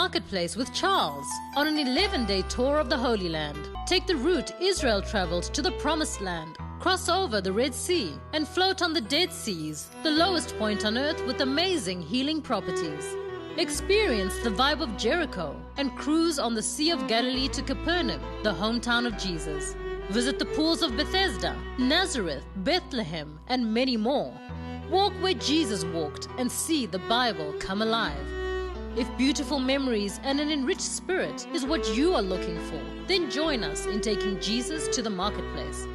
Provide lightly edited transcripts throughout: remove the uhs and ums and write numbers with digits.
Marketplace with Charles on an 11-day tour of the Holy Land. Take the route Israel traveled to the Promised Land, cross over the Red Sea, and float on the Dead Seas, the lowest point on earth with amazing healing properties. Experience the vibe of Jericho and cruise on the Sea of Galilee to Capernaum, the hometown of Jesus. Visit the pools of Bethesda, Nazareth, Bethlehem, and many more. Walk where Jesus walked and see the Bible come alive. If beautiful memories and an enriched spirit is what you are looking for, then join us in taking Jesus to the marketplace.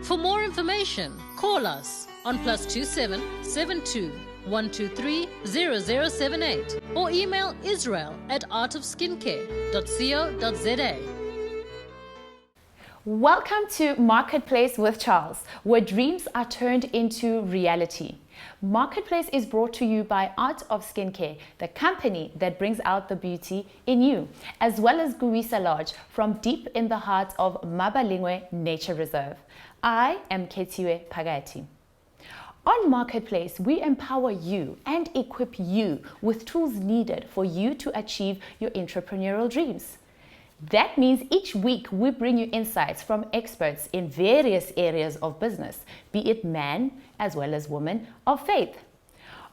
For more information, call us on +27 72 123 0078 or email israel@artofskincare.co.za. Welcome to Marketplace with Charles, where dreams are turned into reality. Marketplace is brought to you by Art of Skincare, the company that brings out the beauty in you, as well as Guisa Lodge from deep in the heart of Mabalingwe Nature Reserve. I am Ketiwe Pagati. On Marketplace, we empower you and equip you with tools needed for you to achieve your entrepreneurial dreams. That means each week we bring you insights from experts in various areas of business, be it man as well as women of faith.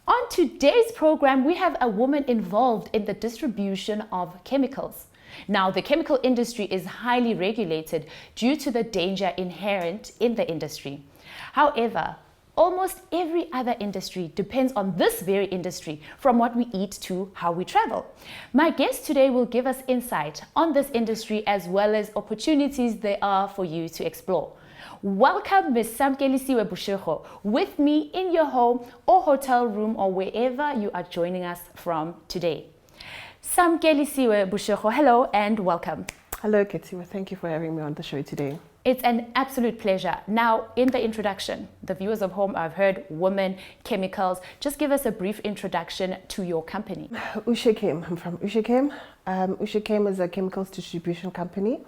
On today's program, we have a woman involved in the distribution of chemicals. Now, the chemical industry is highly regulated due to the danger inherent in the industry. However, almost every other industry depends on this very industry, from what we eat to how we travel. My guest today will give us insight on this industry as well as opportunities there are for you to explore. Welcome, Ms. Samukelisiwe Boshego, with me in your home or hotel room or wherever you are joining us from today. Samukelisiwe Boshego, hello and welcome. Hello, Ketiwe. Thank you for having me on the show today. It's an absolute pleasure. Now, in the introduction, the viewers of home have heard women, chemicals. Just give us a brief introduction to your company. Ushechem. I'm from Ushechem. Ushechem is a chemicals distribution company.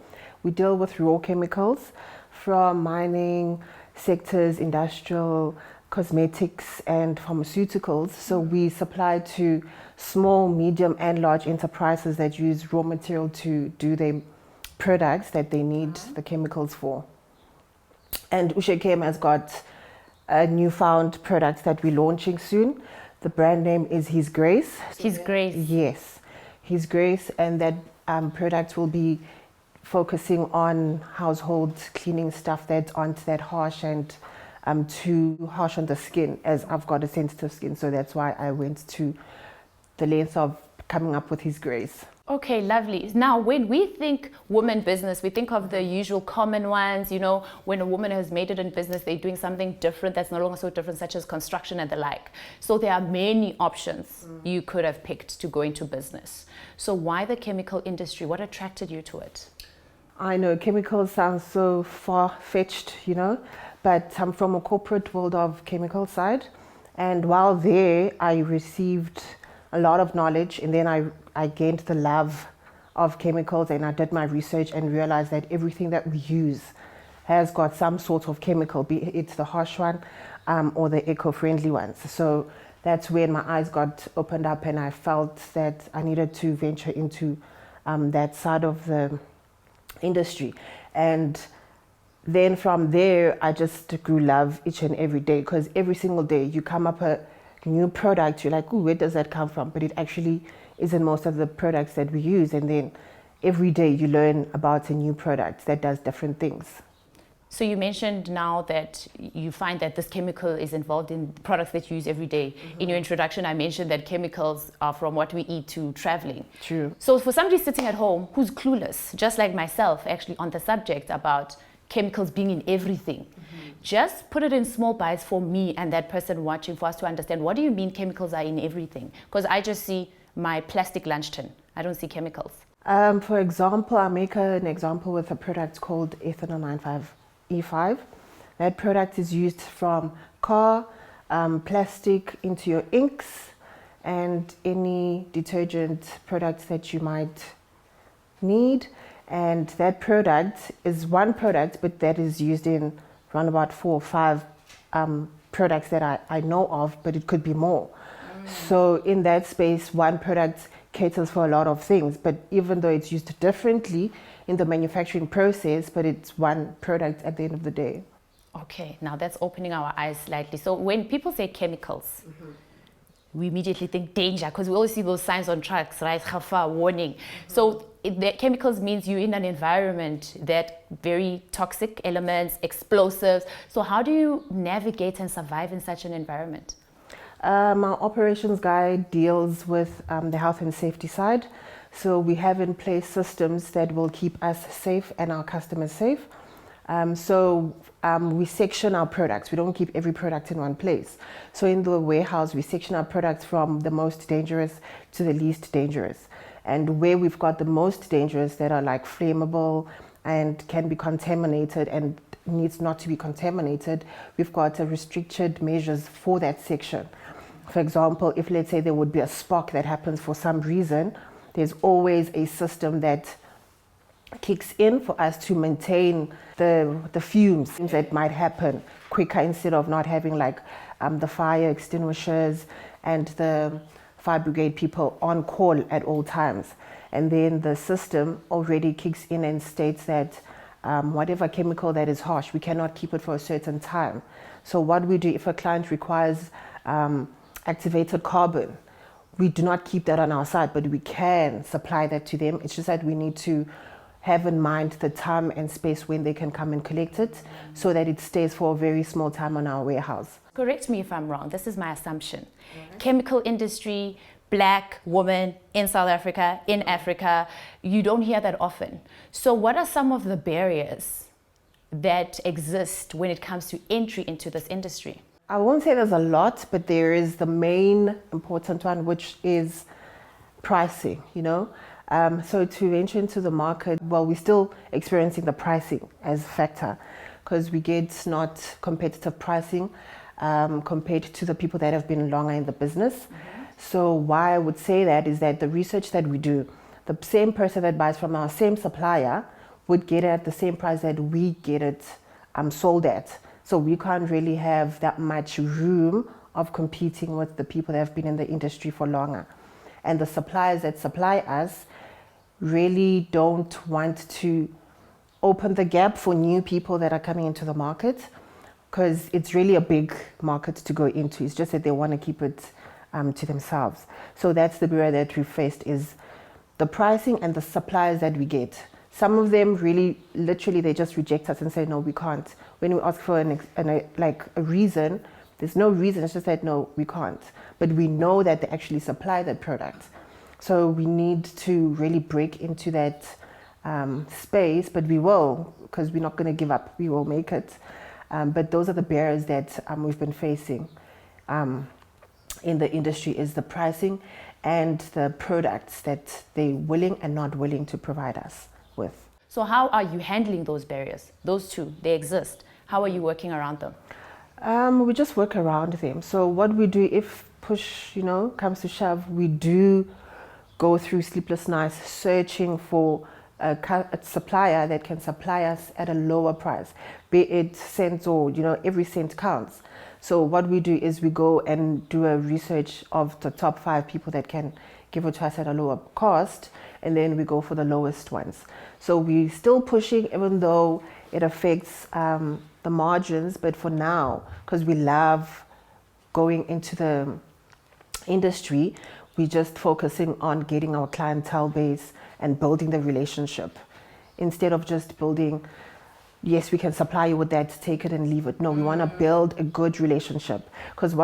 We deal with raw chemicals from mining sectors, industrial, cosmetics, and pharmaceuticals. So we supply to small, medium, and large enterprises that use raw material to do their products that they need the chemicals for. And Ushechem has got a newfound product that we're launching soon. The brand name is His Grace. His Grace. Yes, His Grace, and that product will be focusing on household cleaning stuff that aren't that harsh and too harsh on the skin, as I've got a sensitive skin, so that's why I went to the length of coming up with His Grace. Okay, lovely. Now, when we think women business, we think of the usual common ones. You know, when a woman has made it in business, they're doing something different that's no longer so different, such as construction and the like. So there are many options you could have picked to go into business. So why the chemical industry? What attracted you to it? I know chemicals sound so far-fetched, you know, but I'm from a corporate world of chemical side. And while there, I received a lot of knowledge, and then I gained the love of chemicals, and I did my research and realized that everything that we use has got some sort of chemical, be it the harsh one or the eco-friendly ones. So that's when my eyes got opened up, and I felt that I needed to venture into that side of the industry. And then from there, I just grew love each and every day, because every single day you come up a new product, you're like, ooh, where does that come from? But it actually isn't most of the products that we use. And then every day you learn about a new product that does different things. So you mentioned now that you find that this chemical is involved in products that you use every day. In your introduction, I mentioned that chemicals are from what we eat to traveling. True. So for somebody sitting at home who's clueless, just like myself, actually, on the subject about chemicals being in everything, just put it in small bites for me and that person watching, for us to understand, what do you mean chemicals are in everything? Because I just see my plastic lunch tin. I don't see chemicals. For example, I make an example with a product called ethanol 95E5. That product is used from car, plastic, into your inks, and any detergent products that you might need. And that product is one product, but that is used in around about 4 or 5 products that I know of, but it could be more. So in that space, one product caters for a lot of things, but even though it's used differently in the manufacturing process, but it's one product at the end of the day. Okay, now that's opening our eyes slightly. So when people say chemicals, we immediately think danger, because we always see those signs on trucks, right? Khafa, warning. So the chemicals means you're in an environment that very toxic elements, explosives. So how do you navigate and survive in such an environment? Our operations guide deals with the health and safety side. So we have in place systems that will keep us safe and our customers safe. We section our products. We don't keep every product in one place. So in the warehouse, we section our products from the most dangerous to the least dangerous. And where we've got the most dangerous that are like flammable and can be contaminated and needs not to be contaminated, we've got restricted measures for that section. For example, if let's say there would be a spark that happens for some reason, there's always a system that kicks in for us to maintain the fumes that might happen quicker, instead of not having like the fire extinguishers and the fire brigade people on call at all times. And then the system already kicks in and states that whatever chemical that is harsh, we cannot keep it for a certain time. So what we do, if a client requires activated carbon, we do not keep that on our side, but we can supply that to them. It's just that we need to have in mind the time and space when they can come and collect it, so that it stays for a very small time on our warehouse. Correct me if I'm wrong, this is my assumption. Chemical industry, black woman in South Africa, in Africa, you don't hear that often. So what are some of the barriers that exist when it comes to entry into this industry? I won't say there's a lot, but there is the main important one, which is pricing, you know. So to enter into the market, well, we're still experiencing the pricing as a factor, because we get not competitive pricing compared to the people that have been longer in the business. So why I would say that is that the research that we do, the same person that buys from our same supplier would get it at the same price that we get it sold at. So we can't really have that much room of competing with the people that have been in the industry for longer. And the suppliers that supply us really don't want to open the gap for new people that are coming into the market, because it's really a big market to go into. It's just that they want to keep it to themselves. So that's the barrier that we faced, is the pricing and the suppliers that we get. Some of them really, literally, they just reject us and say, no, we can't. When we ask for a reason, there's no reason. It's just that, no, we can't. But we know that they actually supply that product. So we need to really break into that space, but we will, because we're not going to give up. We will make it. But those are the barriers that we've been facing in the industry, is the pricing and the products that they're willing and not willing to provide us with. So how are you handling those barriers? Those two, they exist. How are you working around them? We just work around them. So what we do, if push, comes to shove, we do go through sleepless nights searching for a supplier that can supply us at a lower price, be it cents or, every cent counts. So what we do is we go and do a research of the top 5 people that can give it to us at a lower cost, and then we go for the lowest ones. So we're still pushing, even though it affects the margins, but for now, because we love going into the industry, we're just focusing on getting our clientele base and building the relationship, instead of just building, yes, we can supply you with that, take it and leave it. No, we want to build a good relationship, because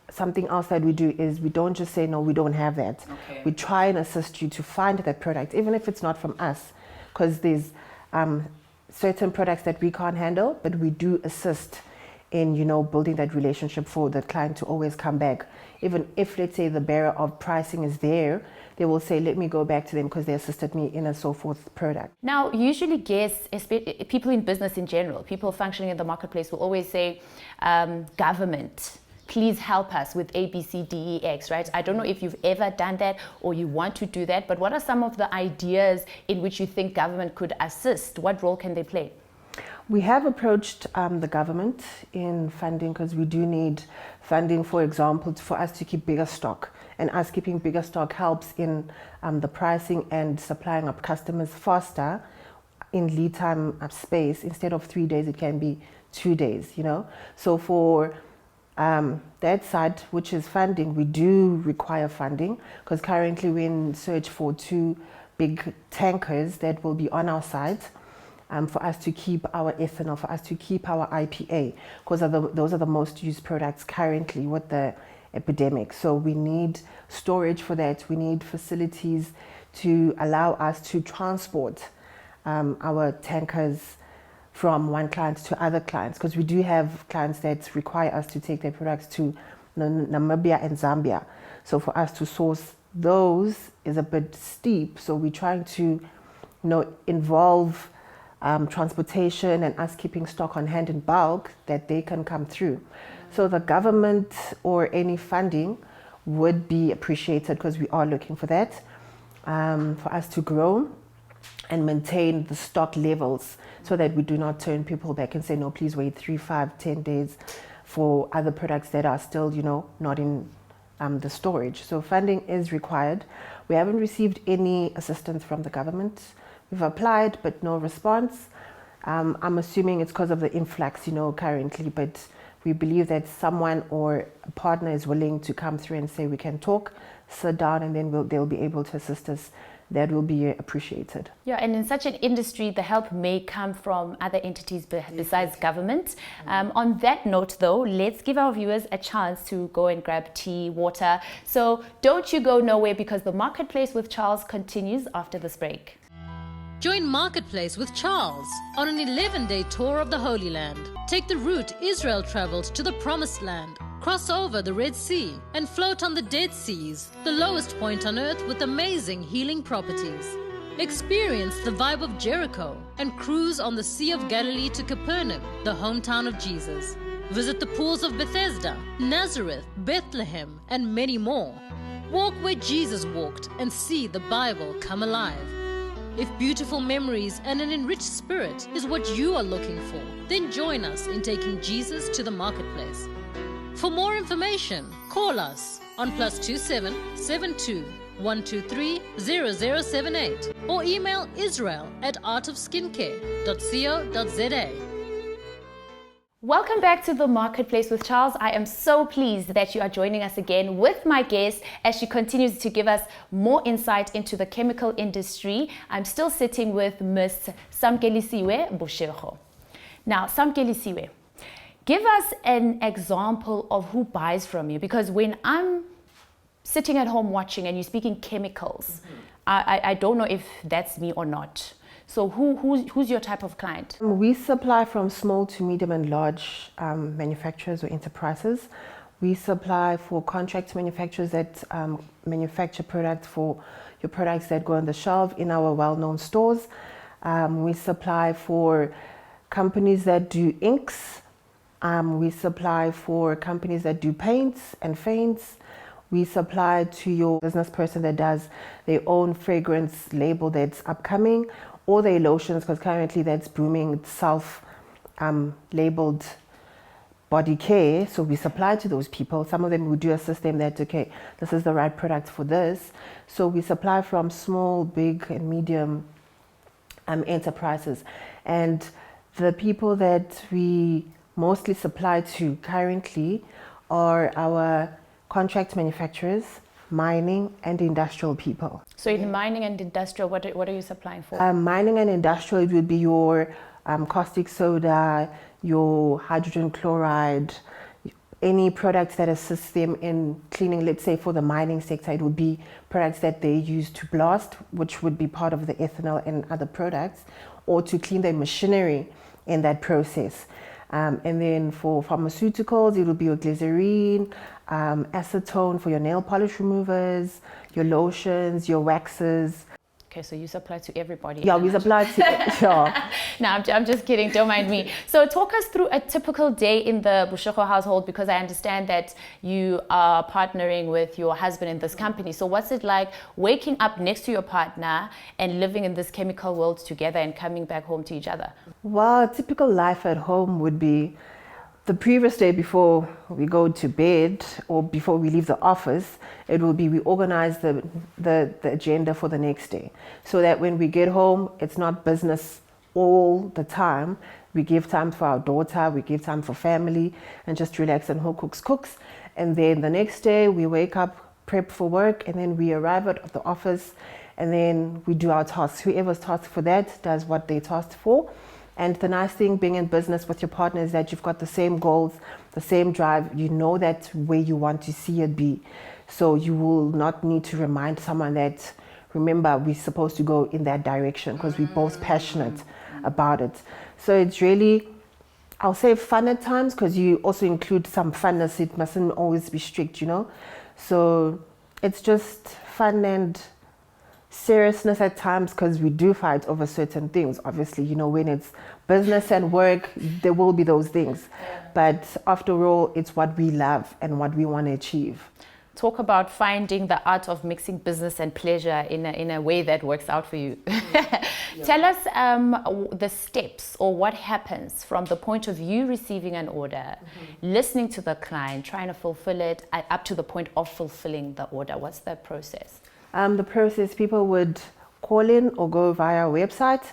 something else that we do is we don't just say, no, we don't have that. Okay. We try and assist you to find that product, even if it's not from us, because there's certain products that we can't handle, but we do assist in, building that relationship for the client to always come back. Even if, let's say, the barrier of pricing is there, they will say, let me go back to them because they assisted me in a so forth product. Now, usually guests, people in business in general, people functioning in the marketplace will always say, government, please help us with A, B, C, D, E, X, right? I don't know if you've ever done that or you want to do that, but what are some of the ideas in which you think government could assist? What role can they play? We have approached the government in funding because we do need funding, for example, for us to keep bigger stock. And us keeping bigger stock helps in the pricing and supplying up customers faster in lead time space. Instead of 3 days, it can be 2 days, you know. So for that side, which is funding, we do require funding because currently we're in search for 2 big tankers that will be on our site. For us to keep our ethanol, for us to keep our IPA, because those are the most used products currently with the epidemic. So we need storage for that. We need facilities to allow us to transport our tankers from one client to other clients, because we do have clients that require us to take their products to Namibia and Zambia. So for us to source those is a bit steep. So we're trying to, involve transportation and us keeping stock on hand in bulk that they can come through. So the government or any funding would be appreciated because we are looking for that, for us to grow and maintain the stock levels so that we do not turn people back and say, no, please wait 3, 5, 10 days for other products that are still, not in the storage. So funding is required. We haven't received any assistance from the government. We've applied, but no response. I'm assuming it's because of the influx, currently, but we believe that someone or a partner is willing to come through and say, we can talk, sit down, and then they'll be able to assist us. That will be appreciated. Yeah, and in such an industry, the help may come from other entities besides government. On that note, though, let's give our viewers a chance to go and grab tea, water. So don't you go nowhere, because the Marketplace with Charles continues after this break. Join Marketplace with Charles on an 11-day tour of the Holy Land. Take the route Israel traveled to the Promised Land. Cross over the Red Sea and float on the Dead Seas, the lowest point on earth with amazing healing properties. Experience the vibe of Jericho and cruise on the Sea of Galilee to Capernaum, the hometown of Jesus. Visit the pools of Bethesda, Nazareth, Bethlehem, and many more. Walk where Jesus walked and see the Bible come alive. If beautiful memories and an enriched spirit is what you are looking for, then join us in taking Jesus to the Marketplace. For more information, call us on +27 72 123 0078 or email israel@artofskincare.co.za. Welcome back to the Marketplace with Charles. I am so pleased that you are joining us again with my guest as she continues to give us more insight into the chemical industry. I'm still sitting with Miss Samukelisiwe Boshego. Now, Samukelisiwe, give us an example of who buys from you, because when I'm sitting at home watching and you're speaking chemicals, I don't know if that's me or not. So who's your type of client? We supply from small to medium and large manufacturers or enterprises. We supply for contract manufacturers that manufacture products for your products that go on the shelf in our well-known stores. We supply for companies that do inks. We supply for companies that do paints and feints. We supply to your business person that does their own fragrance label that's upcoming, or their lotions, because currently that's booming, self-labeled body care. So we supply to those people. Some of them, we do assist them that, okay, this is the right product for this. So we supply from small, big, and medium enterprises. And the people that we mostly supply to currently are our contract manufacturers, mining, and industrial people. So in mining and industrial, what are you supplying for? Mining and industrial, it would be your caustic soda, your hydrogen chloride, any products that assist them in cleaning. Let's say for the mining sector, it would be products that they use to blast, which would be part of the ethanol and other products, or to clean their machinery in that process. And then for pharmaceuticals, it will be your glycerine, acetone for your nail polish removers, your lotions, your waxes. Okay, so you supply to everybody. Yeah, we supply to, sure. No, I'm just kidding. Don't mind me. So talk us through a typical day in the Boshego household, because I understand that you are partnering with your husband in this company. So what's it like waking up next to your partner and living in this chemical world together and coming back home to each other? Well, a typical life at home would be the previous day before we go to bed or before we leave the office. It will be we organize the agenda for the next day, so that when we get home, it's not business all the time. We give time for our daughter, we give time for family, and just relax, and who cooks. And then the next day we wake up, prep for work, and then we arrive at the office, and then we do our tasks. Whoever's tasked for that does what they tasked for. And the nice thing being in business with your partner is that you've got the same goals, the same drive. You know that where you want to see it be. So you will not need to remind someone that, remember, we're supposed to go in that direction, because we're both passionate about it. So it's really, I'll say fun at times, because you also include some funness. It mustn't always be strict, you know. So it's just fun and seriousness at times, because we do fight over certain things. Obviously, you know, when it's business and work, there will be those things. But after all, it's what we love and what we want to achieve. Talk about finding the art of mixing business and pleasure in a way that works out for you. Tell us the steps, or what happens from the point of you receiving an order, listening to the client, trying to fulfill it, up to the point of fulfilling the order. What's the process? The process, people would call in or go via our website,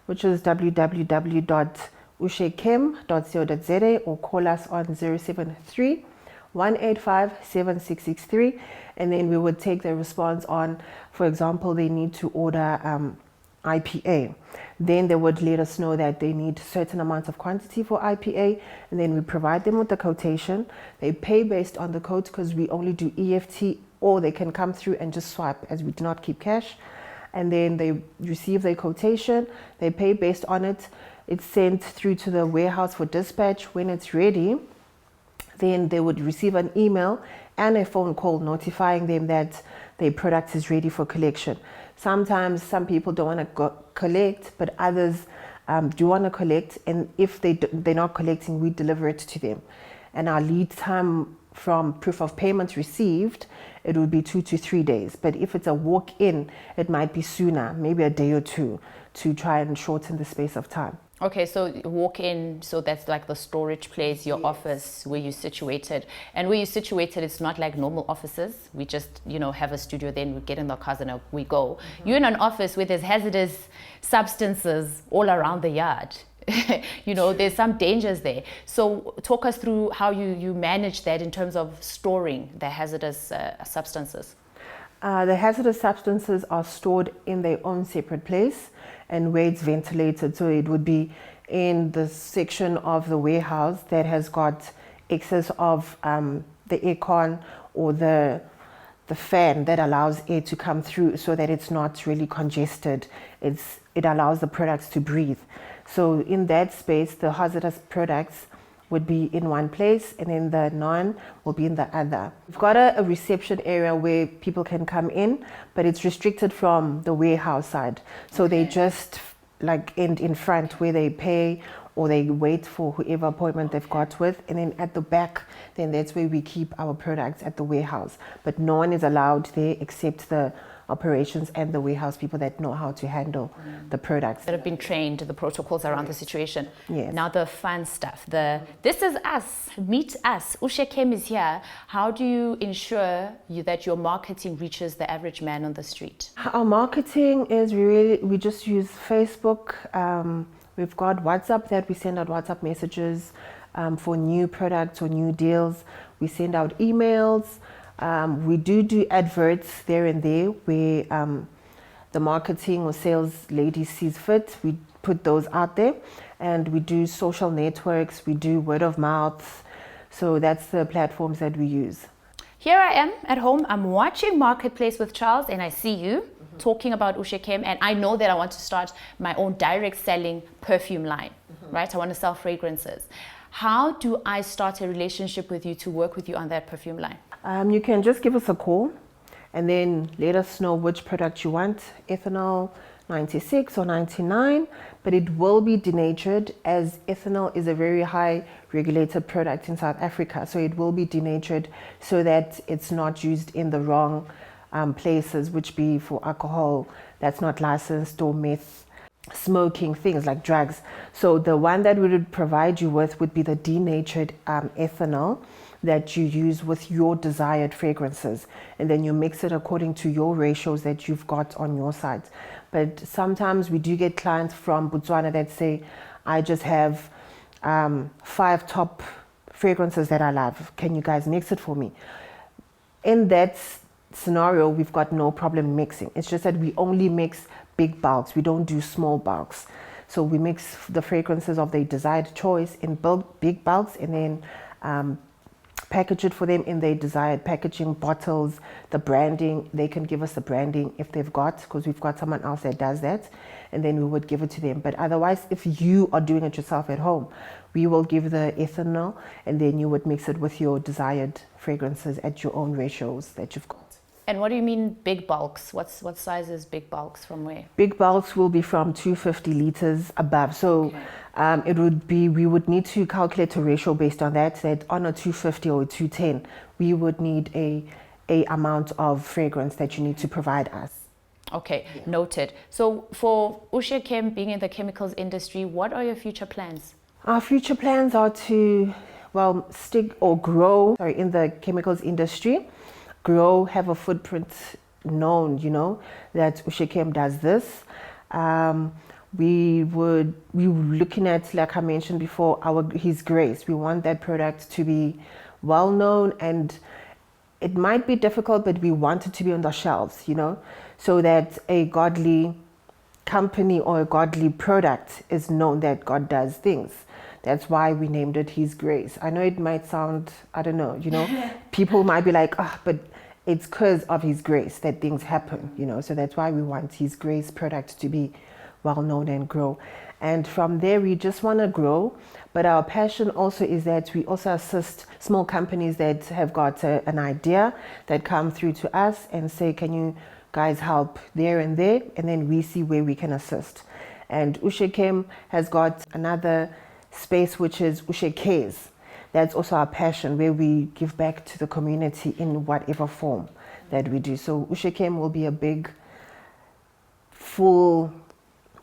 which is www.ushekem.co.za, or call us on 073 185 7663, and then we would take the response on. For example, they need to order IPA. Then they would let us know that they need certain amounts of quantity for IPA, and then we provide them with the quotation. They pay based on the code, because we only do EFT, or they can come through and just swipe, as we do not keep cash. And then they receive their quotation, they pay based on it. It's sent through to the warehouse for dispatch. When it's ready, then they would receive an email and a phone call notifying them that their product is ready for collection. Sometimes some people don't want to collect, but others do want to collect. And if they're not collecting, we deliver it to them. And our lead time from proof of payment received, it would be 2 to 3 days. But if it's a walk-in, it might be sooner, maybe a day or two, to try and shorten the space of time. Okay, so walk in, so that's like the storage place, your office, where you're situated. And where you're situated, it's not like normal offices. We just, you know, have a studio, then we get in the cars and we go. You're in an office where there's hazardous substances all around the yard. You know, there's some dangers there. So talk us through how you manage that in terms of storing the hazardous substances. The hazardous substances are stored in their own separate place, and where it's ventilated. So it would be in the section of the warehouse that has got excess of the aircon or the fan that allows air to come through, so that it's not really congested. It allows the products to breathe. So in that space, the hazardous products would be in one place, and then the non will be in the other. We've got a reception area where people can come in, but it's restricted from the warehouse side. So they just like end in front where they pay, or they wait for whoever appointment they've got with. And then at the back, then that's where we keep our products at the warehouse. But no one is allowed there except the operations and the warehouse people that know how to handle the products. That have been trained, the protocols around the situation. Yes. Now the fun stuff, this is us, meet us. Ushekem is here. How do you ensure that your marketing reaches the average man on the street? Our marketing is we just use Facebook. We've got WhatsApp that we send out WhatsApp messages for new products or new deals. We send out emails. We do adverts there and there where the marketing or sales lady sees fit. We put those out there, and we do social networks, we do word of mouth. So that's the platforms that we use. Here I am at home, I'm watching Marketplace with Charles, and I see you talking about Ushekem, and I know that I want to start my own direct selling perfume line, right? I want to sell fragrances. How do I start a relationship with you to work with you on that perfume line? You can just give us a call, and then let us know which product you want, ethanol 96 or 99, but it will be denatured, as ethanol is a very high regulated product in South Africa. So it will be denatured so that it's not used in the wrong places, which be for alcohol that's not licensed, or meth, smoking, things like drugs. So the one that we would provide you with would be the denatured ethanol that you use with your desired fragrances, and then you mix it according to your ratios that you've got on your side. But sometimes we do get clients from Botswana that say, I just have 5 top fragrances that I love, can you guys mix it for me? In that scenario, we've got no problem mixing. It's just that we only mix big bulks, we don't do small bulks. So we mix the fragrances of their desired choice in big bulks, and then package it for them in their desired packaging, bottles, the branding. They can give us the branding if they've got, because we've got someone else that does that, and then we would give it to them. But otherwise, if you are doing it yourself at home, we will give the ethanol, and then you would mix it with your desired fragrances at your own ratios that you've got. And what do you mean big bulks? What size is big bulks, from where? Big bulks will be from 250 liters above. So it would be, we would need to calculate a ratio based on that on a 250 or 210, we would need a amount of fragrance that you need to provide us. Okay, yeah. Noted. So for Ushe Chem being in the chemicals industry, what are your future plans? Our future plans are to, stick or grow in the chemicals industry, grow, have a footprint known, that Ushe Chem does this. We were looking at, like I mentioned before, His Grace. We want that product to be well known, and it might be difficult, but we want it to be on the shelves, so that a godly company or a godly product is known that God does things. That's why we named it His Grace. I know it might sound, I don't know, people might be like, but it's because of His grace that things happen, so that's why we want His Grace product to be well known and grow. And from there, we just want to grow, but our passion also is that we also assist small companies that have got an idea, that come through to us and say, can you guys help there and there, and then we see where we can assist. And Ushe Chem has got another space, which is Ushe Cares. That's also our passion, where we give back to the community in whatever form that we do. So Ushe Chem will be a big, full,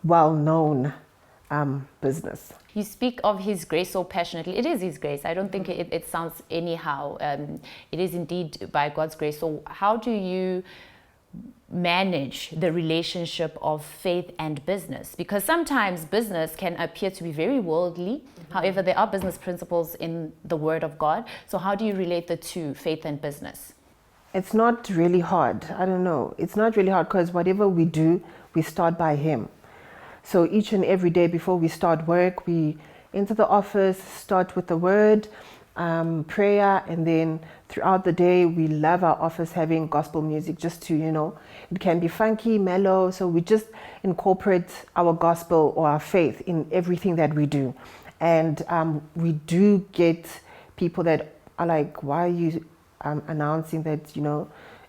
well-known business. You speak of His grace so passionately. It is His grace. I don't think it sounds anyhow. It is indeed by God's grace. So how do you manage the relationship of faith and business? Because sometimes business can appear to be very worldly. However, there are business principles in the Word of God. So how do you relate the two, faith and business? It's not really hard. I don't know. It's not really hard, because whatever we do, we start by Him. So each and every day before we start work, we enter the office, start with the Word, prayer, and then throughout the day, we love our office having gospel music, just to, it can be funky, mellow. So we just incorporate our gospel or our faith in everything that we do. And we do get people that are like, why are you announcing that,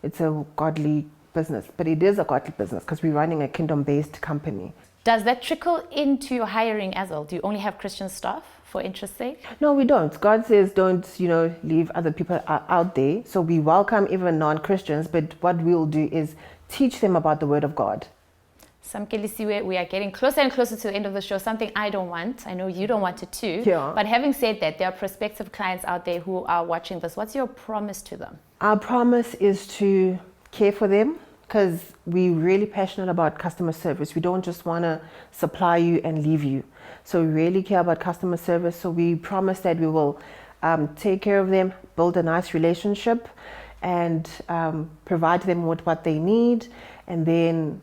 it's a godly business? But it is a godly business, because we're running a kingdom-based company. Does that trickle into your hiring as well? Do you only have Christian staff for interest's sake? No, we don't. God says don't, leave other people out there. So we welcome even non-Christians, but what we'll do is teach them about the Word of God. Samukelisiwe, we are getting closer and closer to the end of the show, something I don't want. I know you don't want it too. Yeah. But having said that, there are prospective clients out there who are watching this. What's your promise to them? Our promise is to care for them, because we're really passionate about customer service. We don't just want to supply you and leave you. So we really care about customer service. So we promise that we will take care of them, build a nice relationship, and provide them with what they need, and then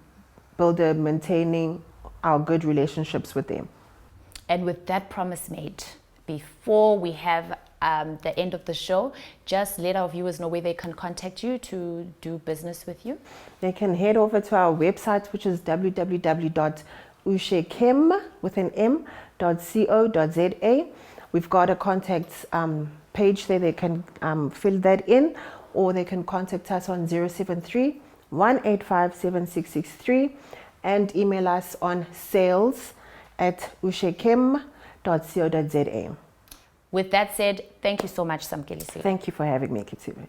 maintaining our good relationships with them. And with that promise made, before we have the end of the show, just let our viewers know where they can contact you to do business with you. They can head over to our website, which is www.ushechem.co.za. We've got a contact page there. They can fill that in, or they can contact us on 073 185 7663 and email us on sales@ushekem.co.za. With that said, thank you so much, Samukelisiwe. Thank you for having me, Kitsube.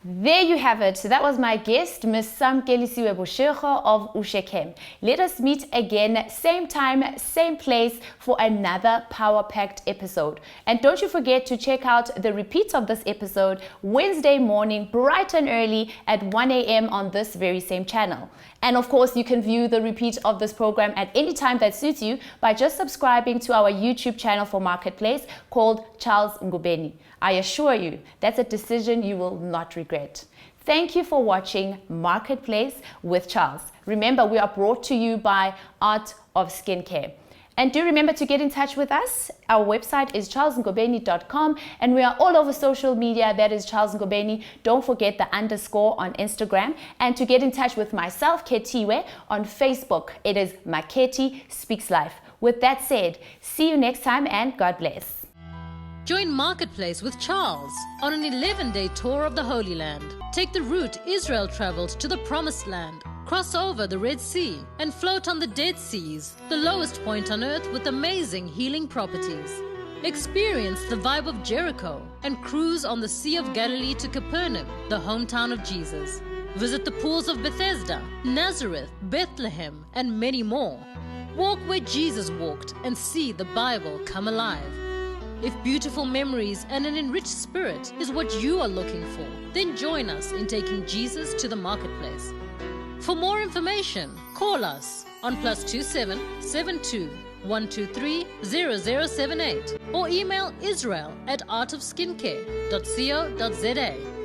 There you have it. So that was my guest, Ms. Samukelisiwe Boshego of Ushekem. Let us meet again, same time, same place for another power-packed episode. And don't you forget to check out the repeat of this episode Wednesday morning, bright and early at 1 a.m. on this very same channel. And of course, you can view the repeat of this program at any time that suits you by just subscribing to our YouTube channel for Marketplace called Charles Ngobeni. I assure you, that's a decision you will not regret. Thank you for watching Marketplace with Charles. Remember, we are brought to you by Art of Skincare. And do remember to get in touch with us. Our website is charlesngobeni.com and we are all over social media. That is Charles Ngobeni. Don't forget the _ on Instagram. And to get in touch with myself, Ketiwe, on Facebook, it is Maketi Speaks Life. With that said, see you next time and God bless. Join Marketplace with Charles on an 11-day tour of the Holy Land. Take the route Israel traveled to the Promised Land. Cross over the Red Sea and float on the Dead Seas, the lowest point on earth with amazing healing properties. Experience the vibe of Jericho and cruise on the Sea of Galilee to Capernaum, the hometown of Jesus. Visit the pools of Bethesda, Nazareth, Bethlehem, and many more. Walk where Jesus walked and see the Bible come alive. If beautiful memories and an enriched spirit is what you are looking for, then join us in taking Jesus to the marketplace. For more information, call us on +27 72 123 0078 or email israel@artofskincare.co.za.